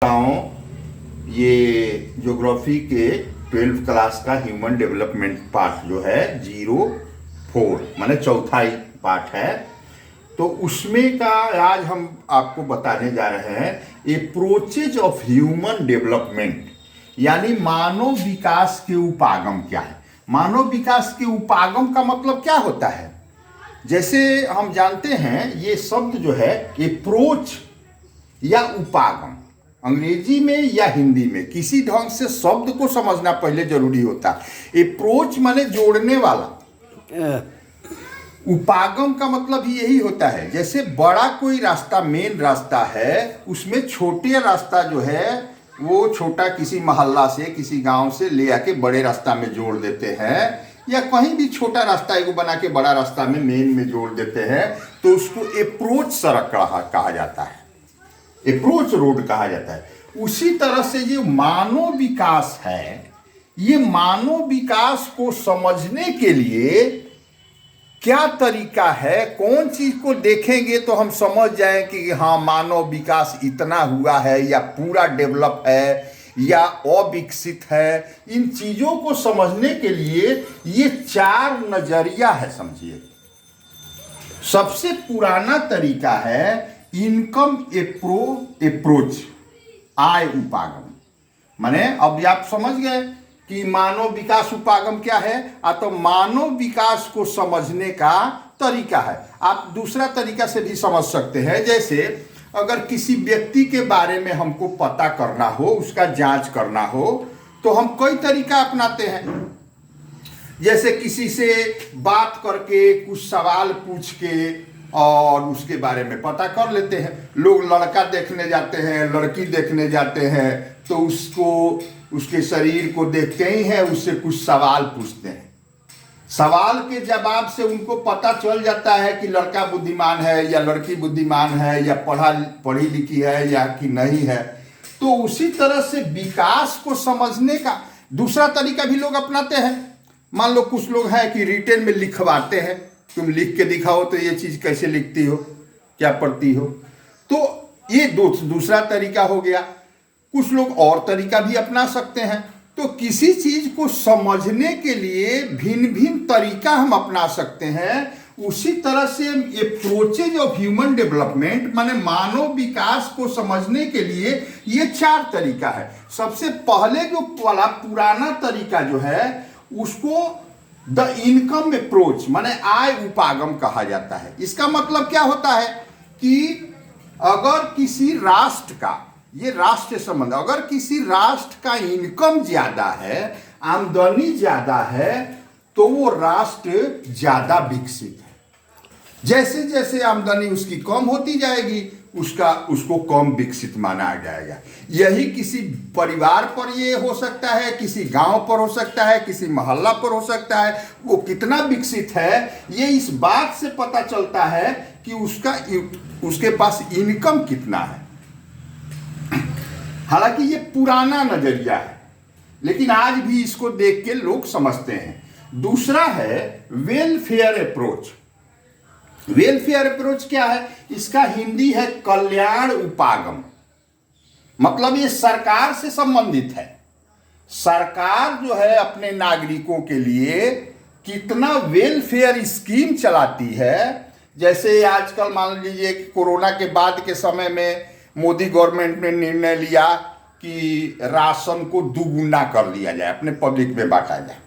ये ज्योग्राफी के 12th class का ह्यूमन डेवलपमेंट पार्ट जो है 04 माने चौथा ही पार्ट है। तो उसमें का आज हम आपको बताने जा रहे हैं अप्रोचेज ऑफ ह्यूमन डेवलपमेंट, यानी मानव विकास के उपागम क्या है। मानव विकास के उपागम का मतलब क्या होता है? जैसे हम जानते हैं ये शब्द जो है अप्रोच या उपागम, अंग्रेजी में या हिंदी में किसी ढंग से शब्द को समझना पहले जरूरी होता है। अप्रोच माने जोड़ने वाला, उपागम का मतलब ही यही होता है। जैसे बड़ा कोई रास्ता मेन रास्ता है, उसमें छोटे रास्ता जो है वो छोटा किसी मोहल्ला से किसी गांव से ले आके बड़े रास्ता में जोड़ देते हैं, या कहीं भी छोटा रास्ता एगो बना के बड़ा रास्ता में मेन में जोड़ देते हैं, तो उसको अप्रोच सड़क कहा जाता है, अप्रोच रोड कहा जाता है। उसी तरह से ये मानव विकास है, ये मानव विकास को समझने के लिए क्या तरीका है, कौन चीज को देखेंगे तो हम समझ जाएं कि हाँ मानव विकास इतना हुआ है या पूरा डेवलप है या अविकसित है। इन चीजों को समझने के लिए ये 4 नजरिया है, समझिए। सबसे पुराना तरीका है इनकम अप्रोच, आय उपागम। माने अब आप समझ गए कि मानव विकास उपागम क्या है। तो मानव विकास को समझने का तरीका है। आप दूसरा तरीका से भी समझ सकते हैं। जैसे अगर किसी व्यक्ति के बारे में हमको पता करना हो, उसका जांच करना हो, तो हम कई तरीका अपनाते हैं। जैसे किसी से बात करके कुछ सवाल पूछ के और उसके बारे में पता कर लेते हैं। लोग लड़का देखने जाते हैं, लड़की देखने जाते हैं, तो उसको उसके शरीर को देखते ही है, उससे कुछ सवाल पूछते हैं। सवाल के जवाब से उनको पता चल जाता है कि लड़का बुद्धिमान है या लड़की बुद्धिमान है या पढ़ी लिखी है या कि नहीं है। तो उसी तरह से विकास को समझने का दूसरा तरीका भी लोग अपनाते हैं। मान लो कुछ लोग हैं कि रिटेन में लिखवाते हैं, तुम लिख के दिखाओ तो ये चीज कैसे लिखती हो, क्या पढ़ती हो। तो ये दूसरा तरीका हो गया। कुछ लोग और तरीका भी अपना सकते हैं। तो किसी चीज को समझने के लिए भिन्न भिन्न तरीका हम अपना सकते हैं। उसी तरह से अप्रोचेज ऑफ ह्यूमन डेवलपमेंट माने मानव विकास को समझने के लिए ये 4 तरीका है। सबसे पहले जो पुराना तरीका जो है उसको द इनकम अप्रोच माने आय उपागम कहा जाता है। इसका मतलब क्या होता है कि अगर किसी राष्ट्र का, ये राष्ट्र संबंध, अगर किसी राष्ट्र का इनकम ज्यादा है, आमदनी ज्यादा है, तो वो राष्ट्र ज्यादा विकसित है। जैसे जैसे आमदनी उसकी कम होती जाएगी उसको कम विकसित माना जाएगा। यही किसी परिवार पर ये हो सकता है, किसी गांव पर हो सकता है, किसी मोहल्ला पर हो सकता है। वो कितना विकसित है ये इस बात से पता चलता है कि उसके पास इनकम कितना है। हालांकि ये पुराना नजरिया है, लेकिन आज भी इसको देख के लोग समझते हैं। दूसरा है वेलफेयर अप्रोच। वेलफेयर अप्रोच क्या है? इसका हिंदी है कल्याण उपागम। मतलब ये सरकार से संबंधित है। सरकार जो है अपने नागरिकों के लिए कितना वेलफेयर स्कीम चलाती है। जैसे आजकल मान लीजिए कि कोरोना के बाद के समय में मोदी गवर्नमेंट ने निर्णय लिया कि राशन को दुगुना कर लिया जाए, अपने पब्लिक में बांटा जाए।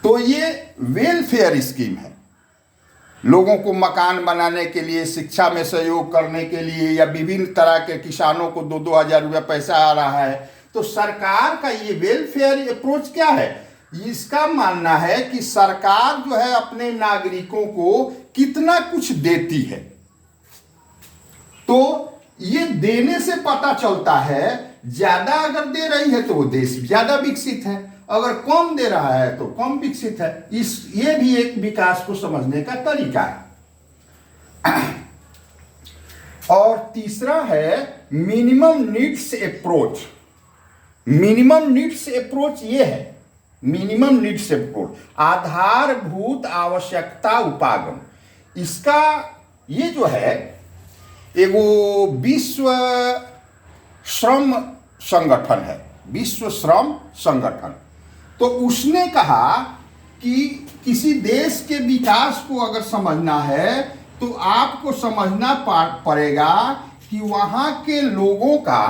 तो ये वेलफेयर स्कीम है। लोगों को मकान बनाने के लिए, शिक्षा में सहयोग करने के लिए, या विभिन्न तरह के किसानों को 2-2 हजार रुपया पैसा आ रहा है। तो सरकार का ये वेलफेयर अप्रोच क्या है? इसका मानना है कि सरकार जो है अपने नागरिकों को कितना कुछ देती है। तो ये देने से पता चलता है, ज्यादा अगर दे रही है तो वो देश ज्यादा विकसित है, अगर कम दे रहा है तो कम विकसित है। ये भी एक विकास को समझने का तरीका है। और तीसरा है minimum needs approach. Minimum needs approach ये है, मिनिमम नीड्स अप्रोच आधारभूत आवश्यकता उपागम। इसका ये जो है एगो विश्व श्रम संगठन है, विश्व श्रम संगठन। तो उसने कहा कि किसी देश के विकास को अगर समझना है तो आपको समझना पड़ेगा कि वहाँ के लोगों का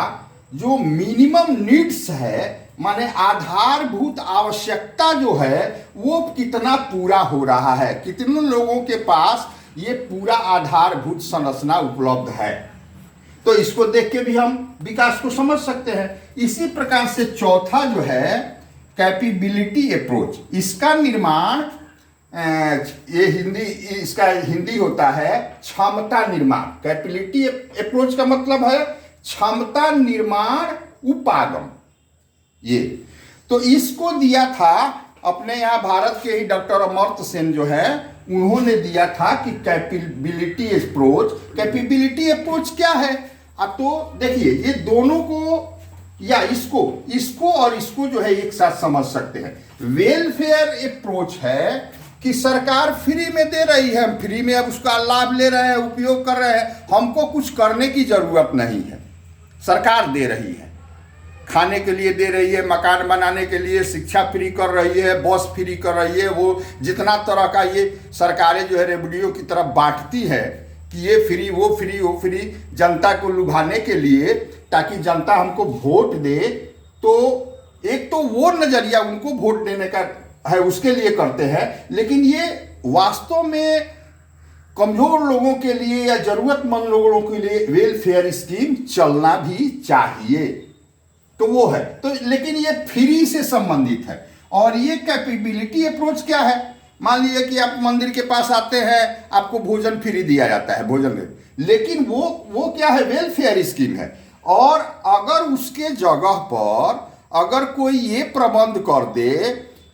जो मिनिमम नीड्स है, माने आधारभूत आवश्यकता जो है, वो कितना पूरा हो रहा है, कितने लोगों के पास ये पूरा आधारभूत संरचना उपलब्ध है। तो इसको देख के भी हम विकास को समझ सकते हैं। इसी प्रकार से चौथा जो है कैपेबिलिटी अप्रोच, इसका निर्माण इसका हिंदी होता है क्षमता निर्माण। कैपेबिलिटी अप्रोच का मतलब है क्षमता निर्माण उपागम। ये तो इसको दिया था अपने यहाँ भारत के ही डॉक्टर अमर्त्य सेन जो है, उन्होंने दिया था कि कैपेबिलिटी अप्रोच। कैपेबिलिटी अप्रोच क्या है? अब तो देखिए ये दोनों को या इसको और इसको जो है एक साथ समझ सकते हैं। वेलफेयर अप्रोच है कि सरकार फ्री में दे रही है, हम फ्री में अब उसका लाभ ले रहे हैं, उपयोग कर रहे हैं, हमको कुछ करने की जरूरत नहीं है, सरकार दे रही है, खाने के लिए दे रही है, मकान बनाने के लिए, शिक्षा फ्री कर रही है, बस फ्री कर रही है, वो जितना तरह का ये सरकारें जो है रेवन्यू की तरफ बांटती है कि ये फ्री वो फ्री वो फ्री, जनता को लुभाने के लिए, ताकि जनता हमको वोट दे। तो एक तो वो नजरिया उनको वोट देने का है, उसके लिए करते हैं, लेकिन ये वास्तव में कमजोर लोगों के लिए या जरूरतमंद लोगों के लिए वेलफेयर स्कीम चलना भी चाहिए। तो वो है, तो लेकिन ये फ्री से संबंधित है। और ये कैपेबिलिटी अप्रोच क्या है? मान लीजिए कि आप मंदिर के पास आते हैं, आपको भोजन फ्री दिया जाता है, भोजन, लेकिन वो क्या है? वेलफेयर स्कीम है। और अगर उसके जगह पर अगर कोई ये प्रबंध कर दे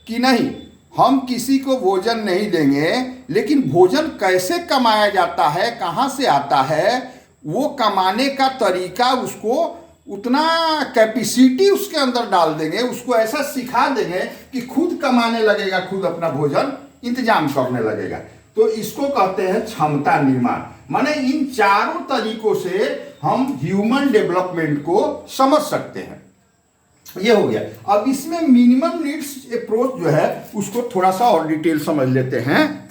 कि नहीं, हम किसी को भोजन नहीं देंगे, लेकिन भोजन कैसे कमाया जाता है, कहाँ से आता है, वो कमाने का तरीका, उसको उतना कैपेसिटी उसके अंदर डाल देंगे, उसको ऐसा सिखा देंगे कि खुद कमाने लगेगा, खुद अपना भोजन इंतजाम करने लगेगा। तो इसको कहते हैं क्षमता निर्माण। माने इन चारों तरीकों से हम ह्यूमन डेवलपमेंट को समझ सकते हैं। ये हो गया। अब इसमें मिनिमम नीड्स अप्रोच जो है उसको थोड़ा सा और डिटेल समझ लेते हैं।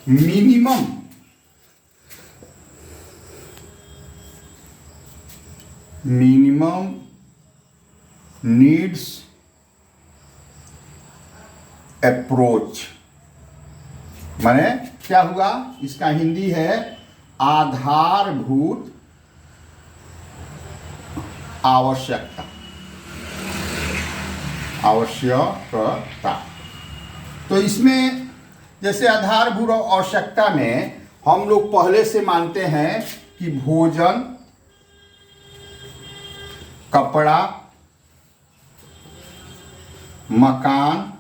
मिनिमम नीड्स अप्रोच माने क्या हुआ? इसका हिंदी है आधारभूत आवश्यकता। तो इसमें जैसे आधारभूत आवश्यकता में हम लोग पहले से मानते हैं कि भोजन, कपड़ा, मकान,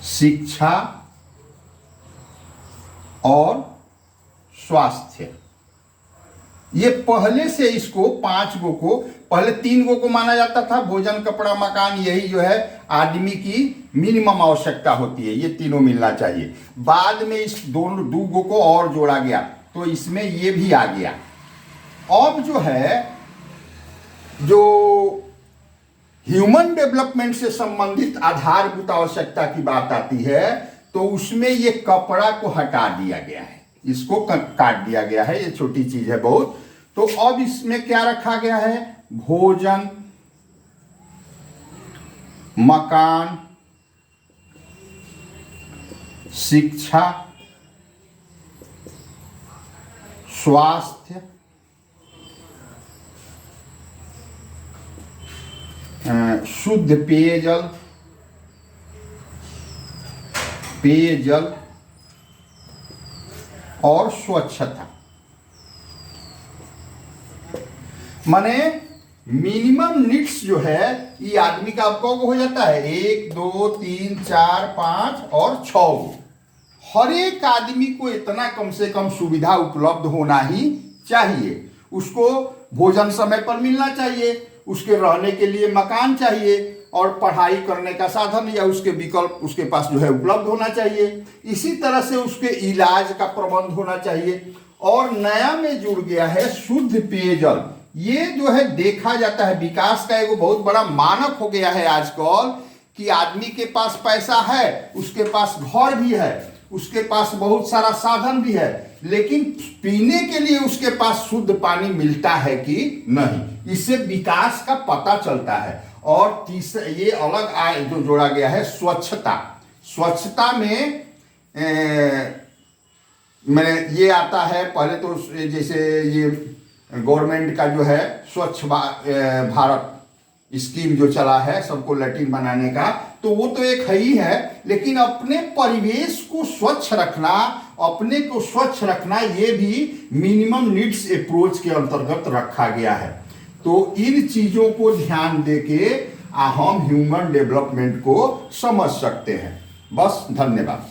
शिक्षा और स्वास्थ्य, ये पहले से इसको 5 गो को, पहले 3 गो को माना जाता था, भोजन, कपड़ा, मकान, यही जो है आदमी की मिनिमम आवश्यकता होती है, ये तीनों मिलना चाहिए। बाद में इस 2 गो को और जोड़ा गया, तो इसमें ये भी आ गया। अब जो है, जो ह्यूमन डेवलपमेंट से संबंधित आधारभूत आवश्यकता की बात आती है, तो उसमें ये कपड़ा को हटा दिया गया है, इसको काट दिया गया है, ये छोटी चीज है बहुत। तो अब इसमें क्या रखा गया है? भोजन, मकान, शिक्षा, स्वास्थ्य, शुद्ध पेयजल और स्वच्छता। माने मिनिमम नीड्स जो है ये आदमी का आपको हो जाता है 1 2 3 4 5 और 6। हर एक आदमी को इतना कम से कम सुविधा उपलब्ध होना ही चाहिए। उसको भोजन समय पर मिलना चाहिए, उसके रहने के लिए मकान चाहिए, और पढ़ाई करने का साधन या उसके विकल्प उसके पास जो है उपलब्ध होना चाहिए। इसी तरह से उसके इलाज का प्रबंध होना चाहिए। और नया में जुड़ गया है शुद्ध पेयजल। ये जो है देखा जाता है विकास का एक बहुत बड़ा मानक हो गया है आजकल कि आदमी के पास पैसा है, उसके पास घर भी है, उसके पास बहुत सारा साधन भी है, लेकिन पीने के लिए उसके पास शुद्ध पानी मिलता है कि नहीं। इससे विकास का पता चलता है। और तीसरा ये अलग जो जोड़ा गया है स्वच्छता। स्वच्छता में मैंने ये आता है पहले तो जैसे ये गवर्नमेंट का जो है स्वच्छ भारत स्कीम जो चला है सबको लैट्रिन बनाने का, तो वो तो एक है ही है, लेकिन अपने परिवेश को स्वच्छ रखना, अपने को स्वच्छ रखना, ये भी मिनिमम नीड्स अप्रोच के अंतर्गत रखा गया है। तो इन चीजों को ध्यान देके हम ह्यूमन डेवलपमेंट को समझ सकते हैं। बस, धन्यवाद।